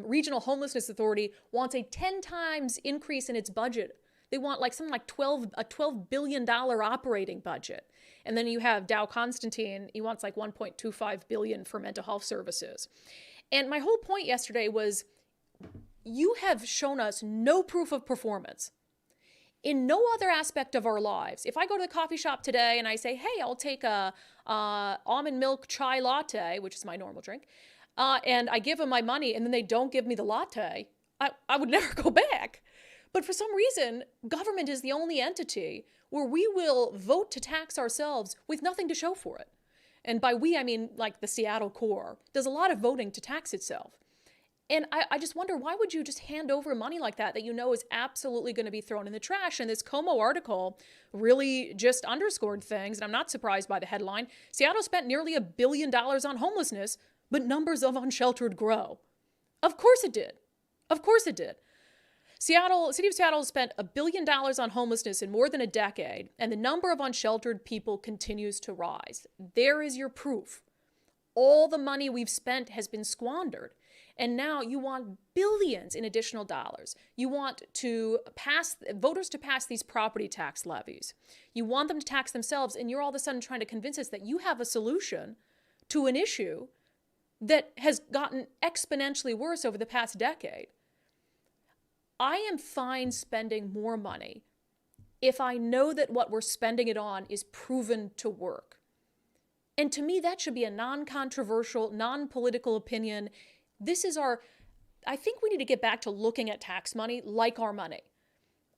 Regional Homelessness Authority wants a 10 times increase in its budget. They want something like a $12 billion operating budget. And then you have Dow Constantine. He wants $1.25 billion for mental health services. And my whole point yesterday was, you have shown us no proof of performance in no other aspect of our lives. If I go to the coffee shop today and I say, hey, I'll take a almond milk chai latte, which is my normal drink, and I give them my money and then they don't give me the latte, I would never go back. But for some reason, government is the only entity where we will vote to tax ourselves with nothing to show for it. And by we, I mean the Seattle core does a lot of voting to tax itself. And I just wonder, why would you just hand over money like that is absolutely going to be thrown in the trash? And this Como article really just underscored things, and I'm not surprised by the headline. Seattle spent nearly $1 billion on homelessness, but numbers of unsheltered grow. Of course it did. Of course it did. City of Seattle spent $1 billion on homelessness in more than a decade, and the number of unsheltered people continues to rise. There is your proof. All the money we've spent has been squandered. And now you want billions in additional dollars. You want to voters to pass these property tax levies. You want them to tax themselves, and you're all of a sudden trying to convince us that you have a solution to an issue that has gotten exponentially worse over the past decade. I am fine spending more money if I know that what we're spending it on is proven to work. And to me, that should be a non-controversial, non-political opinion. I think we need to get back to looking at tax money like our money.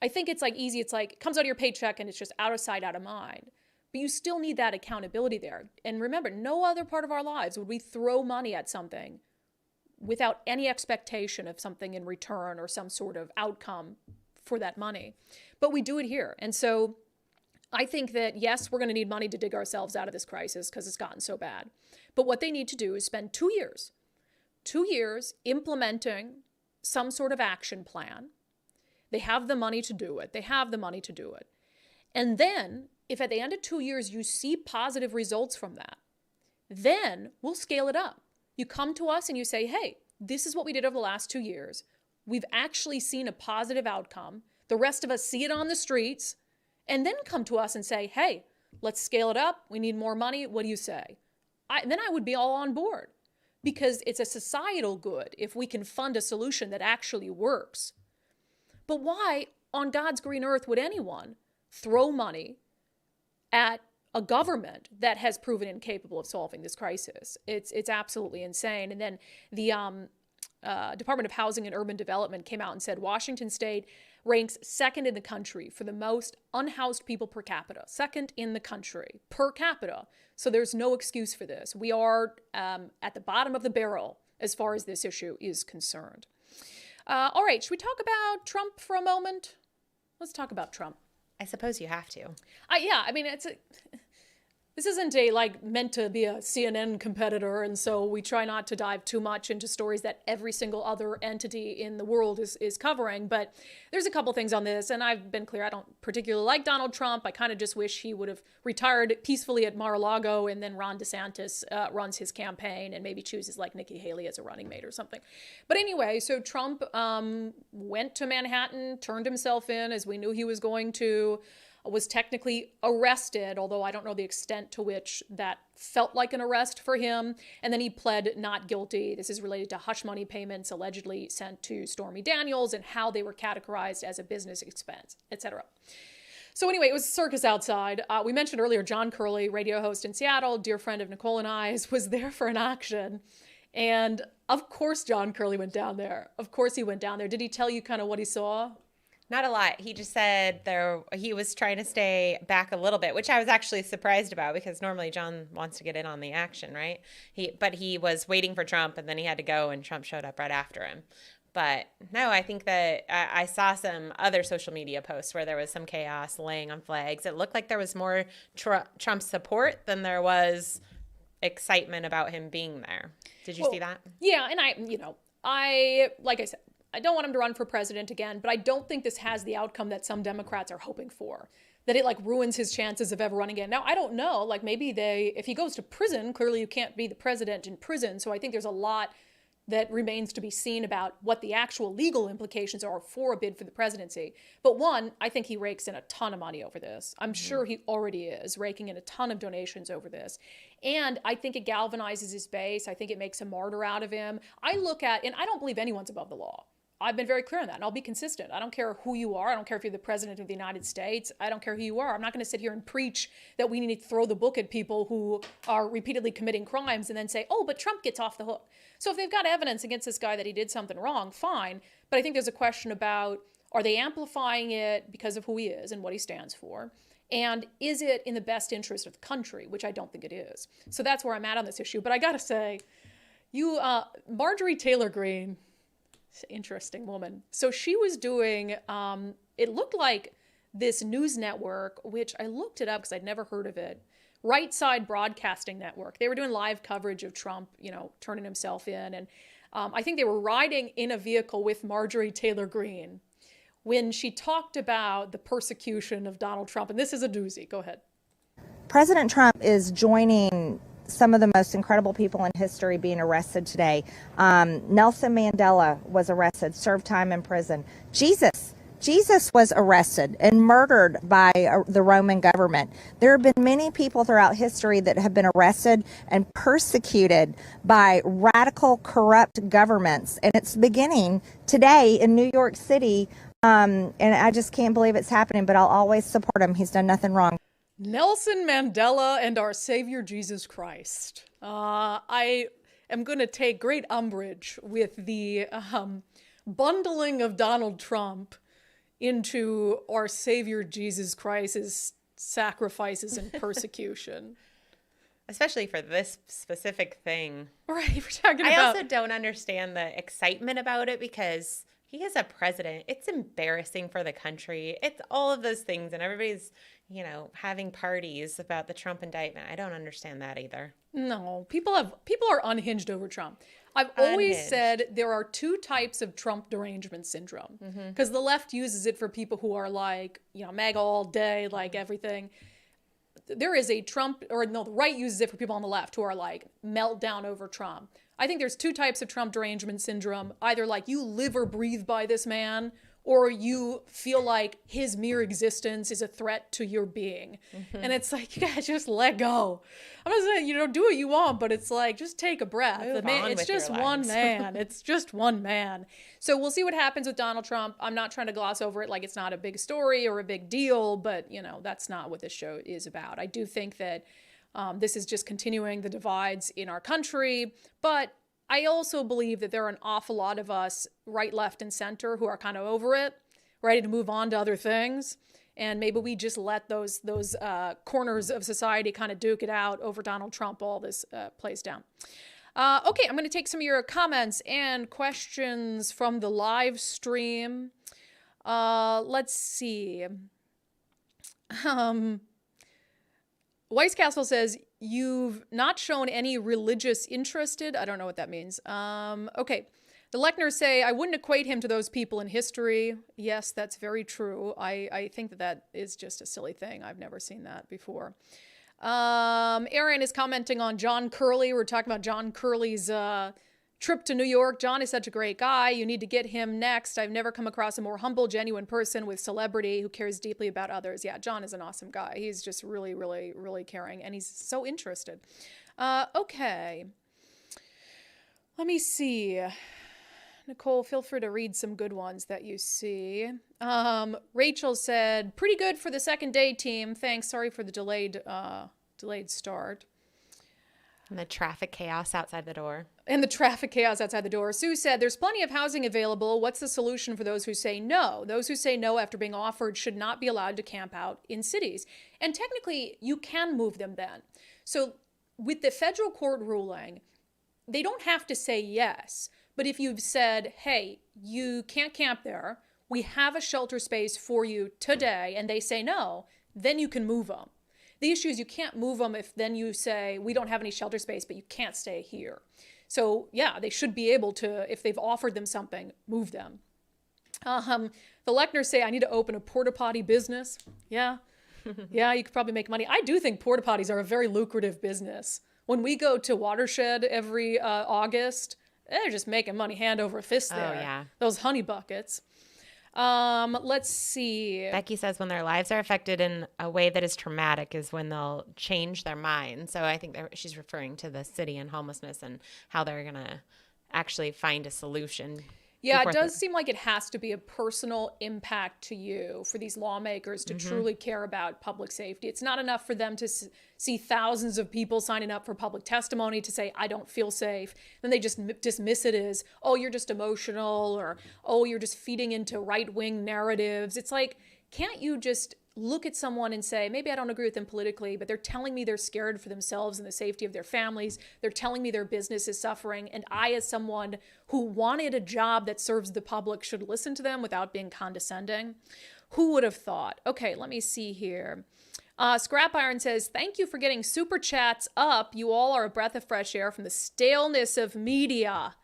I think it's easy. It's it comes out of your paycheck and it's just out of sight, out of mind. But you still need that accountability there. And remember, no other part of our lives would we throw money at something without any expectation of something in return or some sort of outcome for that money. But we do it here. And so I think that, yes, we're going to need money to dig ourselves out of this crisis because it's gotten so bad. But what they need to do is spend 2 years implementing some sort of action plan. They have the money to do it. And then, if at the end of 2 years you see positive results from that, then we'll scale it up. You come to us and you say, hey, this is what we did over the last 2 years. We've actually seen a positive outcome. The rest of us see it on the streets. And then come to us and say, hey, let's scale it up. We need more money. What do you say? Then I would be all on board. Because it's a societal good if we can fund a solution that actually works. But why on God's green earth would anyone throw money at a government that has proven incapable of solving this crisis? It's absolutely insane. And then the Department of Housing and Urban Development came out and said Washington State ranks second in the country for the most unhoused people per capita. Second in the country per capita. So there's no excuse for this. We are at the bottom of the barrel as far as this issue is concerned. All right, should we talk about Trump for a moment? Let's talk about Trump. I suppose you have to. This isn't meant to be a CNN competitor, and so we try not to dive too much into stories that every single other entity in the world is covering. But there's a couple things on this, and I've been clear, I don't particularly like Donald Trump. I kind of just wish he would have retired peacefully at Mar-a-Lago, and then Ron DeSantis runs his campaign and maybe chooses Nikki Haley as a running mate or something. But anyway, so Trump went to Manhattan, turned himself in as we knew he was going to, was technically arrested, although I don't know the extent to which that felt like an arrest for him. And then he pled not guilty. This is related to hush money payments allegedly sent to Stormy Daniels and how they were categorized as a business expense, etc. So anyway, it was a circus outside. We mentioned earlier John Curley, radio host in Seattle, dear friend of Nicole and I's, was there for an auction. And of course John Curley went down there. Of course he went down there. Did he tell you kind of what he saw? Not a lot. He just said he was trying to stay back a little bit, which I was actually surprised about because normally John wants to get in on the action, right? But he was waiting for Trump and then he had to go and Trump showed up right after him. But no, I think that I saw some other social media posts where there was some chaos laying on flags. It looked like there was more Trump support than there was excitement about him being there. Did you see that? Yeah, and like I said, I don't want him to run for president again, but I don't think this has the outcome that some Democrats are hoping for, that it like ruins his chances of ever running again. Now, I don't know, like maybe if he goes to prison, clearly you can't be the president in prison. So I think there's a lot that remains to be seen about what the actual legal implications are for a bid for the presidency. But one, I think he rakes in a ton of money over this. I'm sure he already is raking in a ton of donations over this. And I think it galvanizes his base. I think it makes a martyr out of him. I look at, and I don't believe anyone's above the law. I've been very clear on that, and I'll be consistent. I don't care who you are. I don't care if you're the president of the United States. I don't care who you are. I'm not going to sit here and preach that we need to throw the book at people who are repeatedly committing crimes and then say, oh, but Trump gets off the hook. So if they've got evidence against this guy that he did something wrong, fine. But I think there's a question about, are they amplifying it because of who he is and what he stands for? And is it in the best interest of the country, which I don't think it is. So that's where I'm at on this issue. But I got to say, Marjorie Taylor Greene, interesting woman. So she was doing, it looked like this news network, which I looked it up because I'd never heard of it, Right Side Broadcasting Network. They were doing live coverage of Trump, turning himself in. And I think they were riding in a vehicle with Marjorie Taylor Greene when she talked about the persecution of Donald Trump. And this is a doozy. Go ahead. President Trump is joining some of the most incredible people in history being arrested today. Nelson Mandela was arrested, served time in prison. Jesus was arrested and murdered by the Roman government. There have been many people throughout history that have been arrested and persecuted by radical, corrupt governments. And it's beginning today in New York City. And I just can't believe it's happening, but I'll always support him. He's done nothing wrong. Nelson Mandela and our Savior Jesus Christ. I am going to take great umbrage with the bundling of Donald Trump into our Savior Jesus Christ's sacrifices and persecution. Especially for this specific thing. Right, we're talking about... I also don't understand the excitement about it because he is a president. It's embarrassing for the country. It's all of those things, and everybody's, having parties about the Trump indictment. I don't understand that either. No, people are unhinged over Trump. I've always said there are two types of Trump derangement syndrome, because the left uses it for people who are like, MAGA all day, like everything. There is a the right uses it for people on the left who are like meltdown over Trump. I think there's two types of Trump derangement syndrome. Either like you live or breathe by this man, or you feel like his mere existence is a threat to your being. And it's like, you guys just let go. I'm not saying, do what you want, but it's like, just take a breath. It's just one man. It's just one man. So we'll see what happens with Donald Trump. I'm not trying to gloss over it like it's not a big story or a big deal, but, that's not what this show is about. I do think that this is just continuing the divides in our country, but I also believe that there are an awful lot of us, right, left, and center, who are kind of over it, ready to move on to other things. And maybe we just let those corners of society kind of duke it out over Donald Trump while this plays down. Okay, I'm going to take some of your comments and questions from the live stream. Let's see. Weiss Castle says, you've not shown any religious interested. I don't know what that means. Okay. The Lechner say, I wouldn't equate him to those people in history. Yes, that's very true. I think that is just a silly thing. I've never seen that before. Aaron is commenting on John Curley. We're talking about John Curley's trip to New York. John is such a great guy. You need to get him next. I've never come across a more humble, genuine person with celebrity who cares deeply about others. Yeah, John is an awesome guy. He's just really, really, really caring, and he's so interested. Okay. Let me see. Nicole, feel free to read some good ones that you see. Rachel said, pretty good for the second day, team. Thanks. Sorry for the delayed start. And the traffic chaos outside the door. Sue said, there's plenty of housing available. What's the solution for those who say no? Those who say no after being offered should not be allowed to camp out in cities. And technically, you can move them then. So with the federal court ruling, they don't have to say yes. But if you've said, hey, you can't camp there, we have a shelter space for you today, and they say no, then you can move them. The issue is you can't move them if then you say, we don't have any shelter space, but you can't stay here. So yeah, they should be able to, if they've offered them something, move them. The Leckners say, I need to open a porta potty business. Yeah. Yeah, you could probably make money. I do think porta potties are a very lucrative business. When we go to Watershed every August, they're just making money hand over fist there. Oh, yeah. Those honey buckets. Let's see. Becky says when their lives are affected in a way that is traumatic is when they'll change their mind. So I think she's referring to the city and homelessness and how they're going to actually find a solution. Yeah, it does seem like it has to be a personal impact to you for these lawmakers to truly care about public safety. It's not enough for them to see thousands of people signing up for public testimony to say, I don't feel safe. Then they just dismiss it as, oh, you're just emotional, or, oh, you're just feeding into right-wing narratives. It's like, can't you just look at someone and say, maybe I don't agree with them politically, but they're telling me they're scared for themselves and the safety of their families. They're telling me their business is suffering. And I, as someone who wanted a job that serves the public, should listen to them without being condescending. Who would have thought? Okay, let me see here. Scrap Iron says, thank you for getting super chats up. You all are a breath of fresh air from the staleness of media.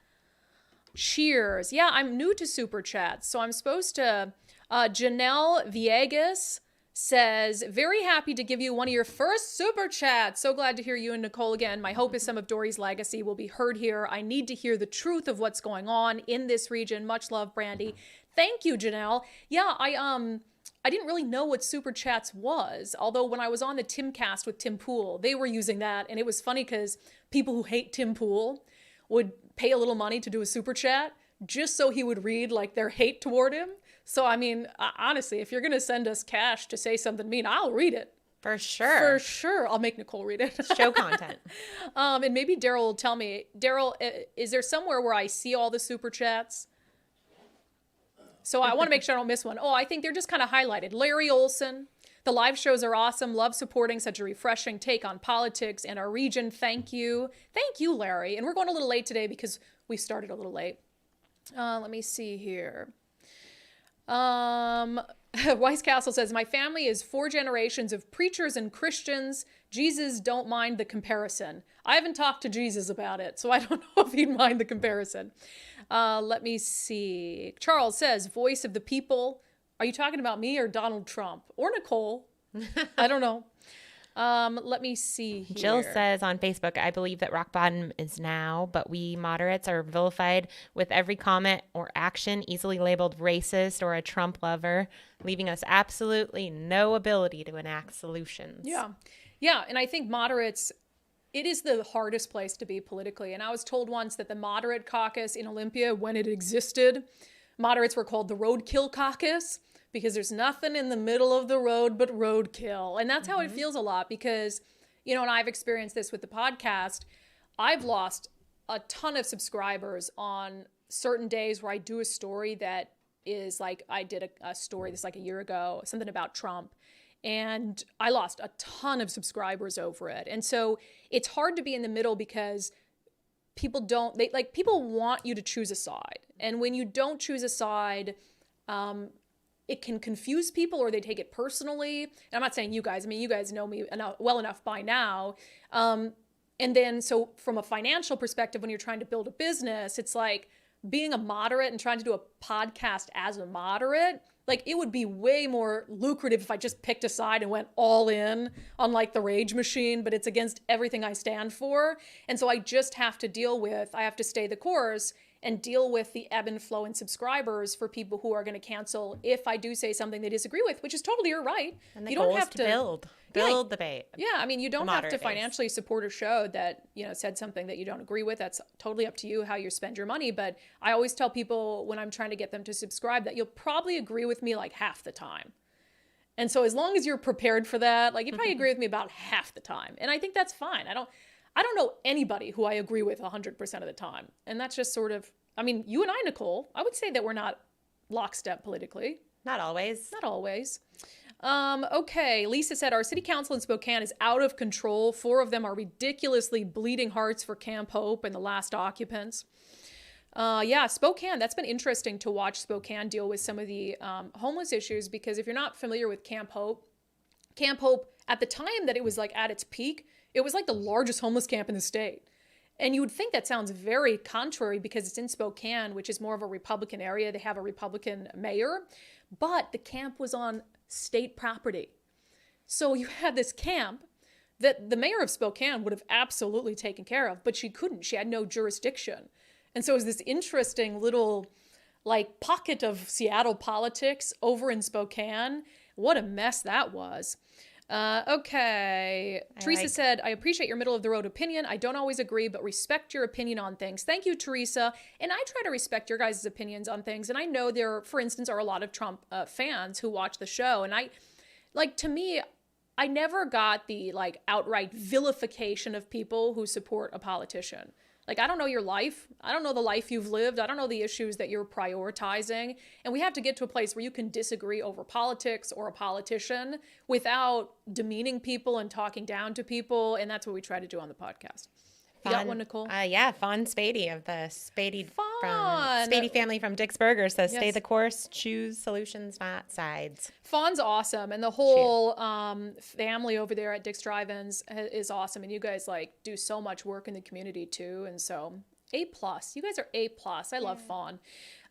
Cheers. Yeah, I'm new to super chats, so I'm supposed to... Janelle Viegas says, very happy to give you one of your first super chats. So glad to hear you and Nicole again. My hope is some of Dory's legacy will be heard here. I need to hear the truth of what's going on in this region. Much love, Brandi. Thank you, Janelle. Yeah, I didn't really know what super chats was, although when I was on the Timcast with Tim Pool, they were using that, and it was funny because people who hate Tim Pool would pay a little money to do a super chat just so he would read like their hate toward him. So, I mean, honestly, if you're going to send us cash to say something mean, I'll read it. For sure. For sure. I'll make Nicole read it. Show content. And maybe Daryl will tell me. Daryl, is there somewhere where I see all the super chats? So I want to make sure I don't miss one. Oh, I think they're just kind of highlighted. Larry Olson. The live shows are awesome. Love supporting such a refreshing take on politics and our region. Thank you. Thank you, Larry. And we're going a little late today because we started a little late. Let me see here. Weiss Castle says, my family is 4 generations of preachers and Christians. Jesus don't mind the comparison. I haven't talked to Jesus about it, so I don't know if he'd mind the comparison. Let me see. Charles says, voice of the people. Are you talking about me or Donald Trump? Or Nicole? I don't know. Let me see here. Jill says on Facebook, I believe that rock bottom is now, but we moderates are vilified with every comment or action easily labeled racist or a Trump lover, leaving us absolutely no ability to enact solutions. Yeah. Yeah. And I think moderates, it is the hardest place to be politically. And I was told once that the moderate caucus in Olympia, when it existed, moderates were called the roadkill caucus, because there's nothing in the middle of the road but roadkill. And that's how it feels a lot because, you know, and I've experienced this with the podcast. I've lost a ton of subscribers on certain days where I do a story that is like, I did a story this like a year ago, something about Trump. And I lost a ton of subscribers over it. And so it's hard to be in the middle because people people want you to choose a side. And when you don't choose a side, it can confuse people or they take it personally. And I'm not saying you guys, I mean, you guys know me well enough by now. And then, so from a financial perspective, when you're trying to build a business, it's like being a moderate and trying to do a podcast as a moderate, like it would be way more lucrative if I just picked a side and went all in on like the rage machine, but it's against everything I stand for. And so I just have to I have to stay the course and deal with the ebb and flow in subscribers for people who are going to cancel if I do say something they disagree with, which is totally your right. And the goal is to build debate. Yeah, I mean, you don't have to financially support a show that, you know, said something that you don't agree with. That's totally up to you how you spend your money. But I always tell people when I'm trying to get them to subscribe that you'll probably agree with me like half the time. And so as long as you're prepared for that, like you probably agree with me about half the time. And I think that's fine. I don't know anybody who I agree with 100% of the time. And that's just sort of, I mean, you and I, Nicole, I would say that we're not lockstep politically. Not always. Not always. Okay, Lisa said, our city council in Spokane is out of control. 4 of them are ridiculously bleeding hearts for Camp Hope and the last occupants. Yeah, Spokane, that's been interesting to watch Spokane deal with some of the homeless issues, because if you're not familiar with Camp Hope, Camp Hope, at the time that it was like at its peak, it was like the largest homeless camp in the state. And you would think that sounds very contrary because it's in Spokane, which is more of a Republican area. They have a Republican mayor, but the camp was on state property. So you had this camp that the mayor of Spokane would have absolutely taken care of, but she couldn't. She had no jurisdiction. And so it was this interesting little like pocket of Seattle politics over in Spokane. What a mess that was. Okay. Teresa said, I appreciate your middle of the road opinion. I don't always agree, but respect your opinion on things. Thank you, Teresa. And I try to respect your guys' opinions on things. And I know there, for instance, are a lot of Trump fans who watch the show. And to me, I never got the like outright vilification of people who support a politician. Like, I don't know your life. I don't know the life you've lived. I don't know the issues that you're prioritizing. And we have to get to a place where you can disagree over politics or a politician without demeaning people and talking down to people. And that's what we try to do on the podcast. You got one, Nicole? Yeah, Fawn Spady of the Spady family from Dick's Burger says, stay the course, choose solutions, not sides. Fawn's awesome. And the whole family over there at Dick's Drive-Ins is awesome. And you guys like do so much work in the community too. And so A+. You guys are A+. I love Fawn.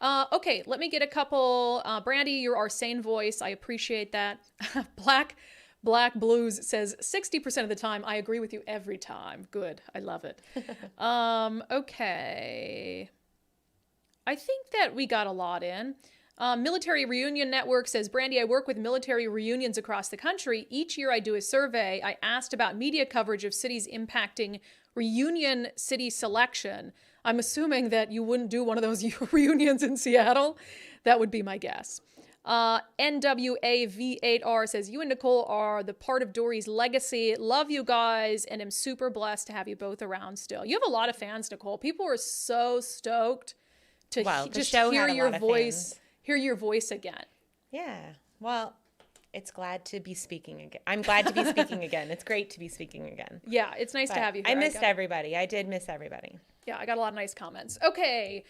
Okay, let me get a couple. Brandi, you're our sane voice. I appreciate that. Black Blues says 60% of the time, I agree with you every time. Good. I love it. Okay. I think that we got a lot in. Military Reunion Network says, Brandi, I work with military reunions across the country. Each year I do a survey. I asked about media coverage of cities impacting reunion city selection. I'm assuming that you wouldn't do one of those reunions in Seattle. That would be my guess. NWAV8R says, you and Nicole are the part of Dory's legacy. Love you guys and am super blessed to have you both around still. You have a lot of fans, Nicole. People are so stoked to just hear your voice, hear your voice again. Yeah. Well, it's glad to be speaking again. I'm glad to be speaking again. It's great to be speaking again. Yeah, it's nice to have you here. I missed everybody. I did miss everybody. Yeah, I got a lot of nice comments. Okay,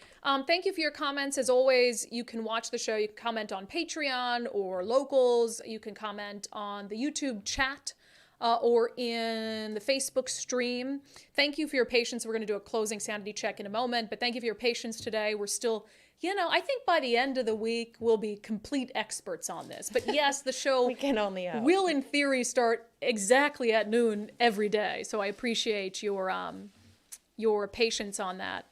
thank you for your comments. As always, you can watch the show. You can comment on Patreon or Locals. You can comment on the YouTube chat or in the Facebook stream. Thank you for your patience. We're going to do a closing sanity check in a moment, but thank you for your patience today. We're still, I think by the end of the week, we'll be complete experts on this. But yes, the show we can only hope. Will, in theory, start exactly at noon every day. So I appreciate your patience on that.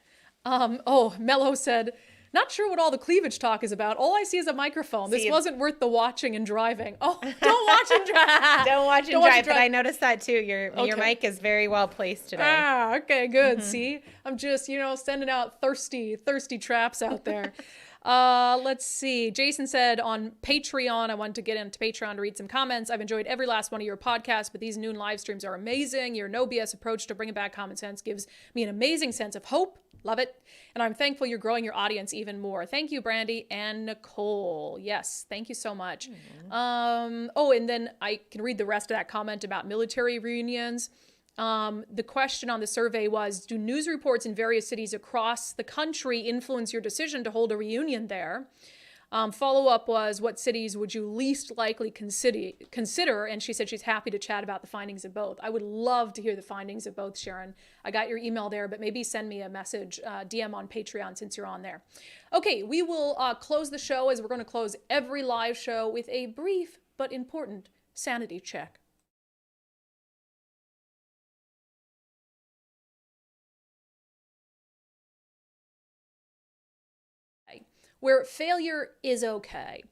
Mello said, not sure what all the cleavage talk is about. All I see is a microphone. This wasn't worth the watching and driving. Oh, don't watch and drive. Don't watch and drive, but I noticed that too. Your mic is very well placed today. Ah, okay, good. See, I'm just, sending out thirsty traps out there. Let's see. Jason said on Patreon, I wanted to get into Patreon to read some comments. I've enjoyed every last one of your podcasts, but these noon live streams are amazing. Your no BS approach to bringing back common sense gives me an amazing sense of hope. Love it. And I'm thankful you're growing your audience even more. Thank you, Brandi and Nicole. Yes, thank you so much. And then I can read the rest of that comment about military reunions. The question on the survey was, do news reports in various cities across the country influence your decision to hold a reunion there? Follow-up was, what cities would you least likely consider? And she said she's happy to chat about the findings of both. I would love to hear the findings of both, Sharon. I got your email there, but maybe send me a message, DM on Patreon since you're on there. Okay, we will close the show as we're going to close every live show with a brief but important sanity check. Where failure is okay,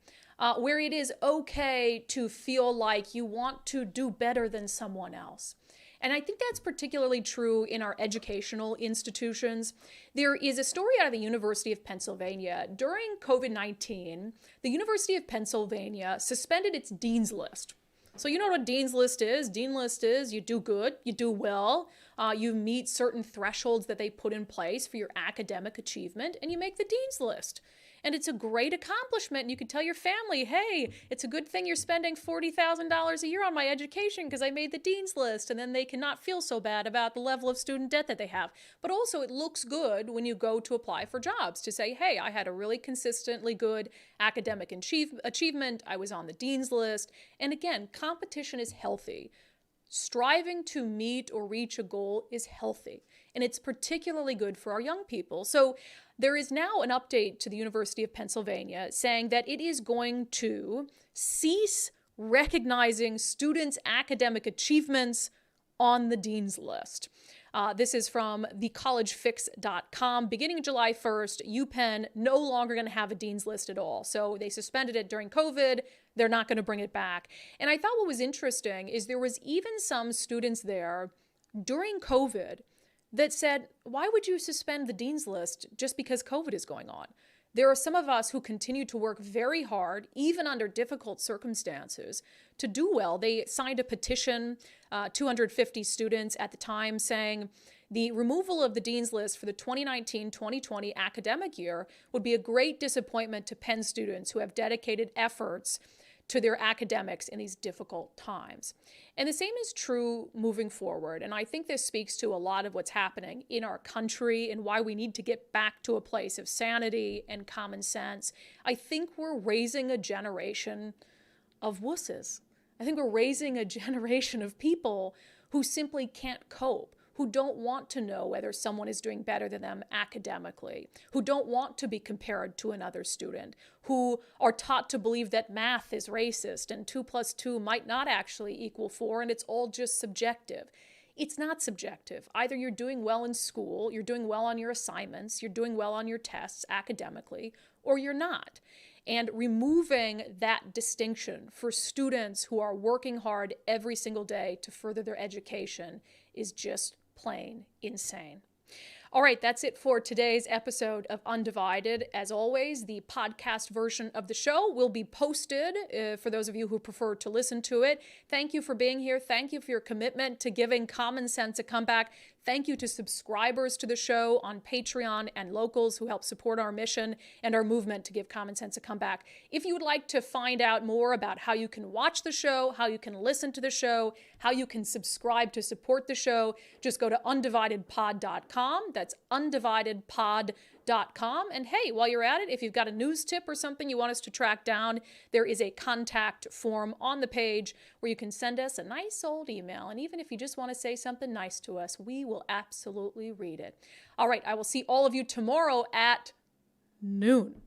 where it is okay to feel like you want to do better than someone else. And I think that's particularly true in our educational institutions. There is a story out of the University of Pennsylvania. During COVID-19, the University of Pennsylvania suspended its Dean's List. So you know what a Dean's List is? Dean's List is you do good, you do well, you meet certain thresholds that they put in place for your academic achievement, and you make the Dean's List. And it's a great accomplishment. And you can tell your family, hey, it's a good thing you're spending $40,000 a year on my education because I made the dean's list. And then they cannot feel so bad about the level of student debt that they have. But also it looks good when you go to apply for jobs to say, hey, I had a really consistently good academic achievement. I was on the dean's list. And again, competition is healthy. Striving to meet or reach a goal is healthy, and it's particularly good for our young people. So there is now an update to the University of Pennsylvania saying that it is going to cease recognizing students' academic achievements on the dean's list. This is from thecollegefix.com. Beginning July 1st, UPenn no longer going to have a dean's list at all. So they suspended it during COVID. They're not going to bring it back. And I thought what was interesting is there was even some students there during COVID that said, why would you suspend the dean's list just because COVID is going on? There are some of us who continue to work very hard, even under difficult circumstances, to do well. They signed a petition, 250 students at the time, saying the removal of the dean's list for the 2019-2020 academic year would be a great disappointment to Penn students who have dedicated efforts to their academics in these difficult times. And the same is true moving forward. And I think this speaks to a lot of what's happening in our country and why we need to get back to a place of sanity and common sense. I think we're raising a generation of wusses. I think we're raising a generation of people who simply can't cope, who don't want to know whether someone is doing better than them academically, who don't want to be compared to another student, who are taught to believe that math is racist and 2 + 2 might not actually equal 4 and it's all just subjective. It's not subjective. Either you're doing well in school, you're doing well on your assignments, you're doing well on your tests academically, or you're not. And removing that distinction for students who are working hard every single day to further their education is just plain insane. All right, that's it for today's episode of Undivided. As always, the podcast version of the show will be posted for those of you who prefer to listen to it. Thank you for being here. Thank you for your commitment to giving common sense a comeback. Thank you to subscribers to the show on Patreon and locals who help support our mission and our movement to give common sense a comeback. If you would like to find out more about how you can watch the show, how you can listen to the show, how you can subscribe to support the show, just go to undividedpod.com. That's undividedpod.com. And hey, while you're at it, if you've got a news tip or something you want us to track down, there is a contact form on the page where you can send us a nice old email. And even if you just want to say something nice to us, we will absolutely read it. All right, I will see all of you tomorrow at noon.